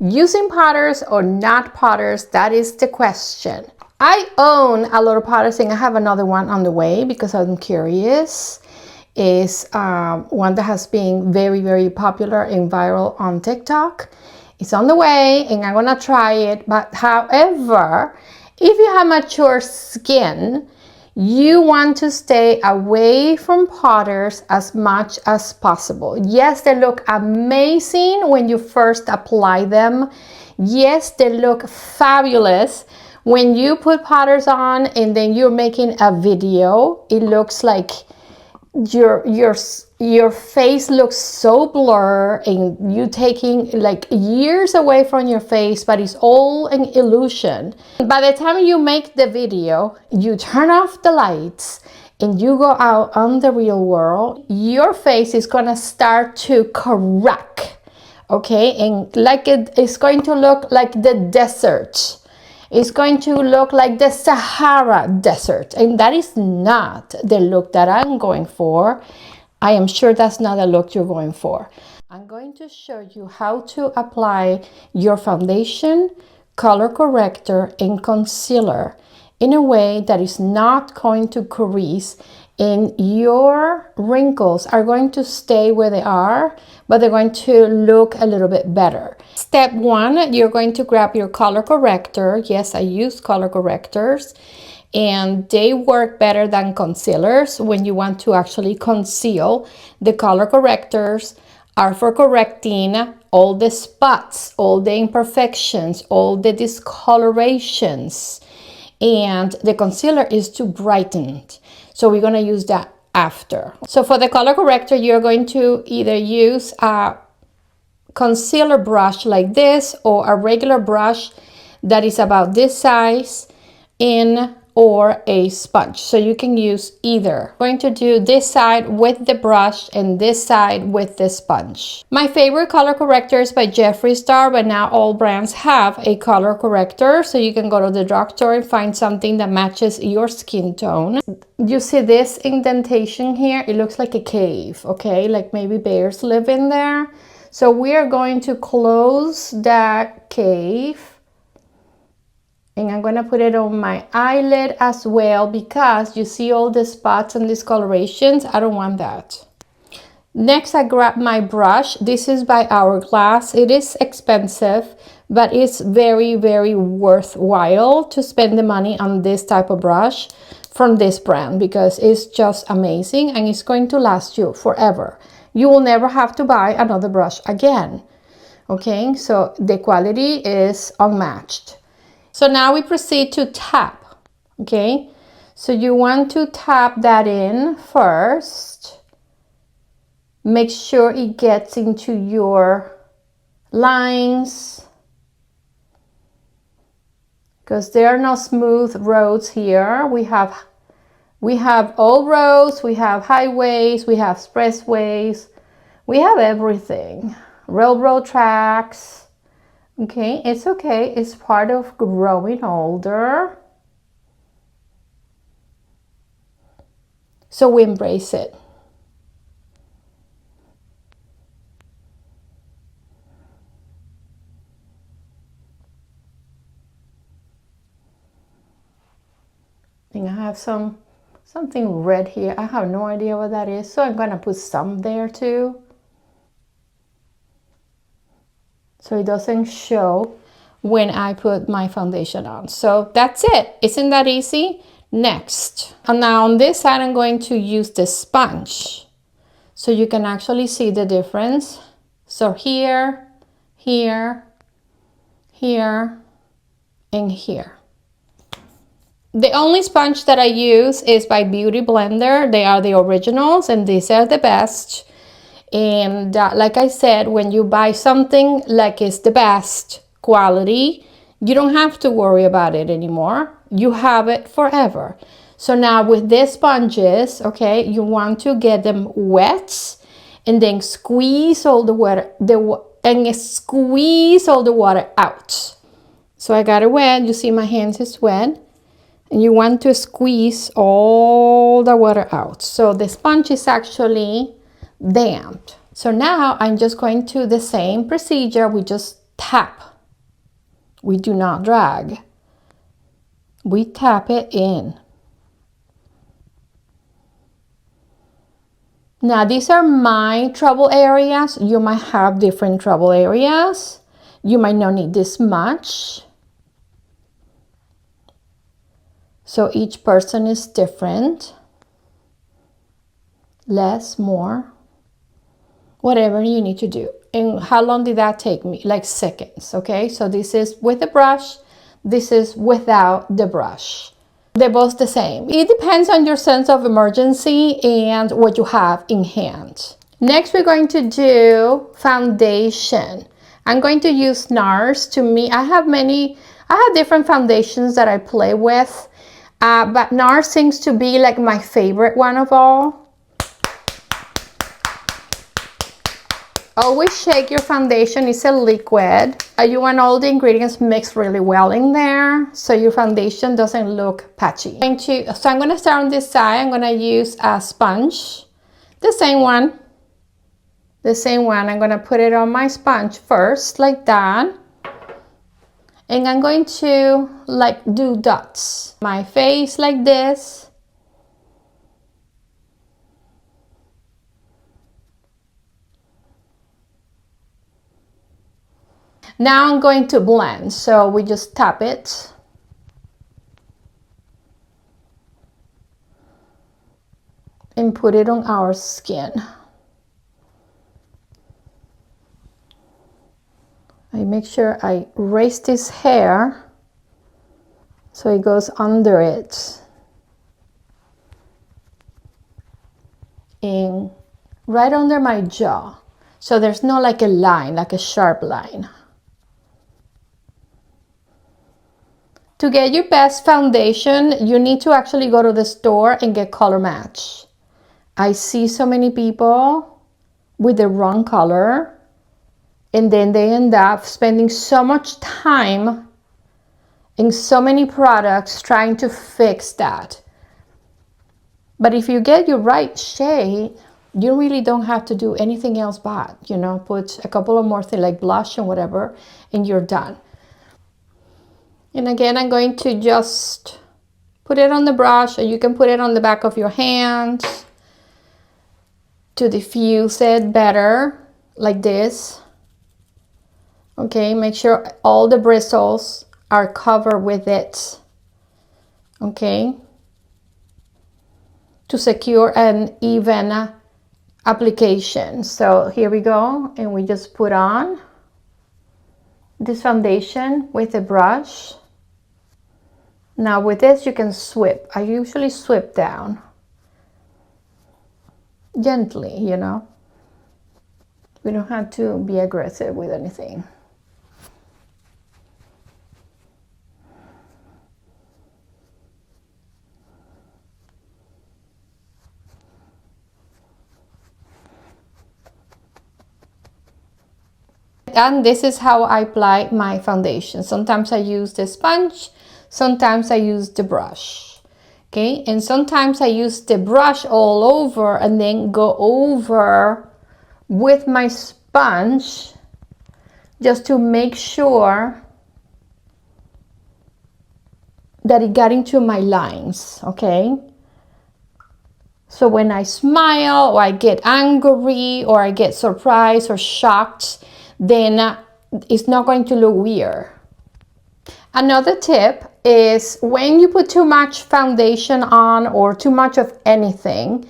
Using powders or not powders, that is the question. I own a lot of powders and I have another one on the way because I'm curious. Is one that has been very, very popular and viral on TikTok. It's on the way and I'm gonna try it. But however, if you have mature skin, you want to stay away from powders as much as possible. Yes, they look amazing when you first apply them. Yes, they look fabulous when you put powders on and then you're making a video. It looks like your face looks so blurred and you taking like years away from your face, but it's all an illusion. By the time you make the video, you turn off the lights and you go out on the real world, your face is gonna start to crack, okay? And like it's going to look like the desert. It's going to look like the Sahara Desert, and that is not the look that I'm going for. I am sure that's not the look you're going for. I'm going to show you how to apply your foundation, color corrector, and concealer in a way that is not going to crease, and your wrinkles are going to stay where they are, but they're going to look a little bit better. Step one, you're going to grab your color corrector. Yes, I use color correctors, and they work better than concealers when you want to actually conceal. The color correctors are for correcting all the spots, all the imperfections, all the discolorations, and the concealer is to brighten. So we're going to use that after. So for the color corrector, you're going to either use a concealer brush like this or a regular brush that is about this size or a sponge. So you can use either. I'm going to do this side with the brush and this side with the sponge. My favorite color corrector is by Jeffree Star, but now all brands have a color corrector. So you can go to the drugstore and find something that matches your skin tone. You see this indentation here? It looks like a cave, okay? Like maybe bears live in there. So we are going to close that cave. And I'm going to put it on my eyelid as well because you see all the spots and discolorations. I don't want that. Next, I grab my brush. This is by Hourglass. It is expensive, but it's very, very worthwhile to spend the money on this type of brush from this brand because it's just amazing and it's going to last you forever. You will never have to buy another brush again. Okay, so the quality is unmatched. So now we proceed to tap, okay? So you want to tap that in first. Make sure it gets into your lines because there are no smooth roads here. We have all roads, we have highways, we have expressways, we have everything. Railroad tracks. Okay, it's part of growing older. So we embrace it. And I have something red here. I have no idea what that is, so I'm gonna put some there too. So it doesn't show when I put my foundation on. So that's it. Isn't that easy? Next. And now on this side, I'm going to use the sponge. So you can actually see the difference. So here, here, here, and here. The only sponge that I use is by Beauty Blender. They are the originals and these are the best. And like I said, when you buy something like it's the best quality, you don't have to worry about it anymore. You have it forever. So now with these sponges, okay, you want to get them wet and then squeeze all the water, squeeze all the water out. So I got it wet. You see my hands is wet. And you want to squeeze all the water out. So the sponge is actually damp. So now I'm just going to the same procedure. We just tap. We do not drag. We tap it in. Now, these are my trouble areas. You might have different trouble areas. You might not need this much. So each person is different. Less, more, whatever you need to do. And how long did that take me? Like seconds, okay? So this is with the brush. This is without the brush. They're both the same. It depends on your sense of emergency and what you have in hand. Next, we're going to do foundation. I'm going to use NARS. To me, I have different foundations that I play with, but NARS seems to be like my favorite one of all. Always shake your foundation. It's a liquid. You want all the ingredients mixed really well in there so your foundation doesn't look patchy. So I'm going to start on this side. I'm going to use a sponge. The same one. I'm going to put it on my sponge first, like that. And I'm going to like do dots. My face like this. Now I'm going to blend, so we just tap it. And put it on our skin. I make sure I raise this hair so it goes under it. And right under my jaw. So there's not like a line, like a sharp line. To get your best foundation, you need to actually go to the store and get color match. I see so many people with the wrong color, and then they end up spending so much time in so many products trying to fix that. But if you get your right shade, you really don't have to do anything else but, you know, put a couple of more things like blush and whatever, and you're done. And again, I'm going to just put it on the brush, or you can put it on the back of your hand to diffuse it better, like this. Okay, make sure all the bristles are covered with it. Okay, to secure an even application. So here we go, and we just put on this foundation with a brush. Now with this you can sweep. I usually sweep down gently, you know. We don't have to be aggressive with anything. And this is how I apply my foundation. Sometimes I use the sponge, sometimes I use the brush. Okay, and sometimes I use the brush all over and then go over with my sponge just to make sure that it got into my lines. Okay, so when I smile or I get angry or I get surprised or shocked, then it's not going to look weird. Another tip is when you put too much foundation on or too much of anything,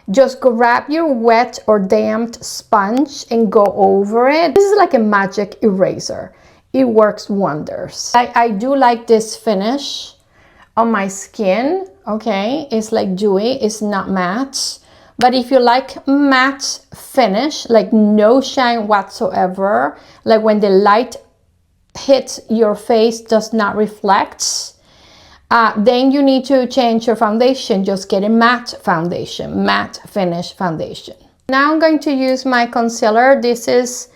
just grab your wet or damped sponge and go over it. This is like a magic eraser. It works wonders. I do like this finish on my skin. Okay, it's like dewy, it's not matte. But if you like matte finish, like no shine whatsoever, like when the light hits your face does not reflect, then you need to change your foundation. Just get a matte foundation, matte finish foundation. Now I'm going to use my concealer. This is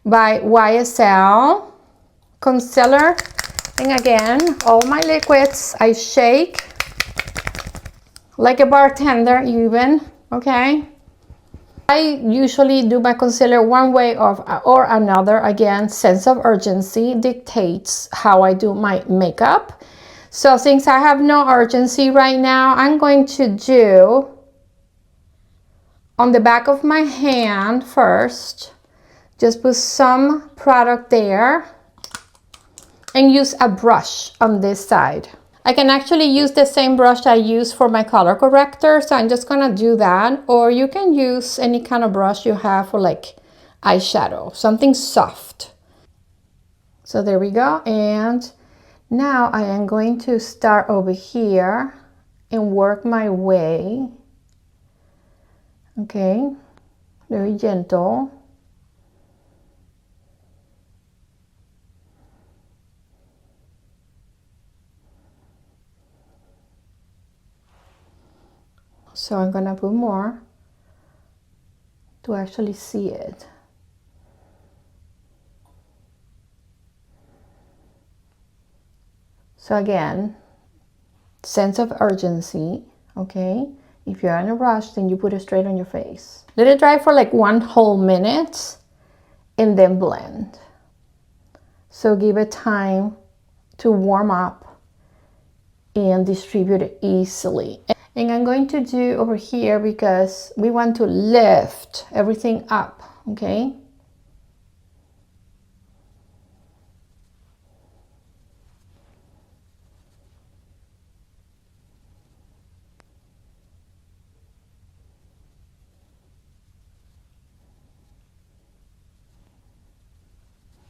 by YSL concealer. And again, all my liquids I shake like a bartender even. Okay, I usually do my concealer one way or another. Again, sense of urgency dictates how I do my makeup. So since I have no urgency right now, I'm going to do on the back of my hand first. Just put some product there and use a brush on this side. I can actually use the same brush I use for my color corrector, so I'm just gonna do that. Or you can use any kind of brush you have for like eyeshadow, something soft. So there we go. And now I am going to start over here and work my way. Okay, very gentle. So I'm gonna put more to actually see it. So again, sense of urgency, okay? If you're in a rush, then you put it straight on your face. Let it dry for like 1 whole minute and then blend. So give it time to warm up and distribute it easily. And I'm going to do over here because we want to lift everything up, okay?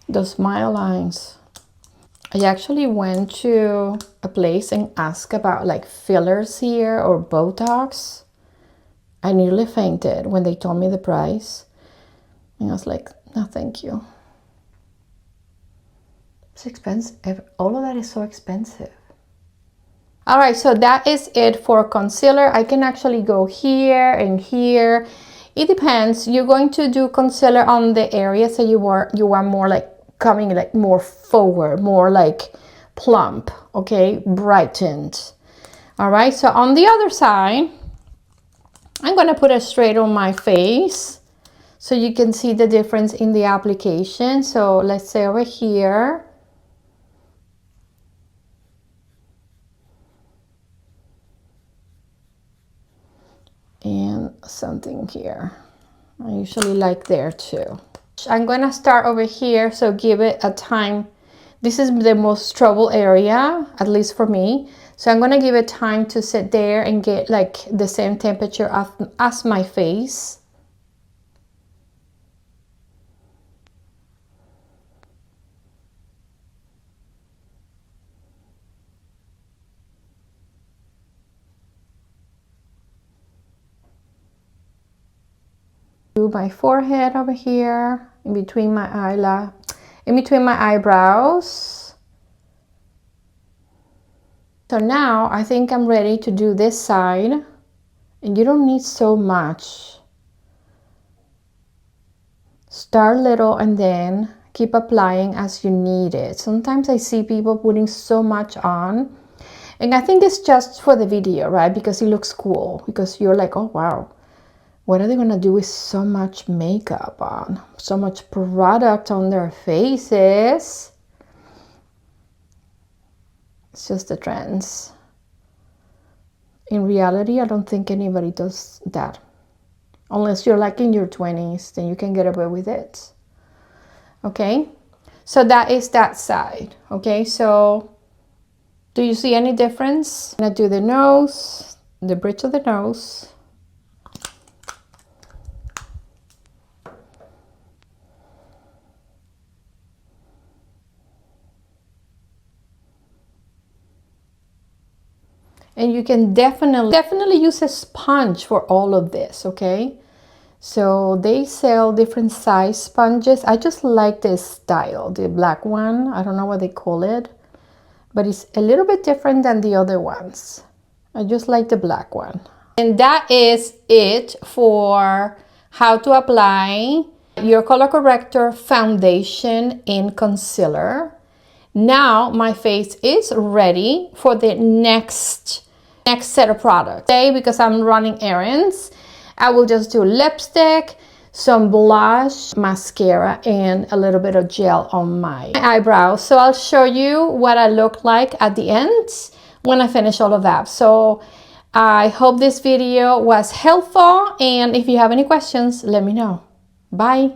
Those smile lines. I actually went to a place and asked about like fillers here or Botox. I nearly fainted when they told me the price. And I was like, no, thank you. It's expensive. All of that is so expensive. All right, so that is it for concealer. I can actually go here and here. It depends. You're going to do concealer on the areas that you want more like coming like more forward, more like plump, okay, brightened. All right, so on the other side, I'm gonna put it straight on my face so you can see the difference in the application. So let's say over here. And something here. I usually like there too. I'm gonna start over here, so give it a time. This is the most trouble area, at least for me. So I'm gonna give it time to sit there and get like the same temperature as my face. Do my forehead over here, in between my eyebrows. So now I think I'm ready to do this side, and you don't need so much. Start little and then keep applying as you need it. Sometimes I see people putting so much on, and I think it's just for the video, right? Because it looks cool, because you're like, oh wow, what are they gonna do with so much makeup on, so much product on their faces? It's just the trends. In reality, I don't think anybody does that. Unless you're like in your 20s, then you can get away with it. Okay, so that is that side. Okay, so do you see any difference? I'm gonna do the nose, the bridge of the nose. And you can definitely use a sponge for all of this, okay? So they sell different size sponges. I just like this style, the black one. I don't know what they call it, but it's a little bit different than the other ones. I just like the black one. And that is it for how to apply your color corrector, foundation, and concealer. Now my face is ready for the next set of products. Today, because I'm running errands, I will just do lipstick, some blush, mascara, and a little bit of gel on my eyebrows. So I'll show you what I look like at the end when I finish all of that. So I hope this video was helpful, and if you have any questions, let me know. Bye.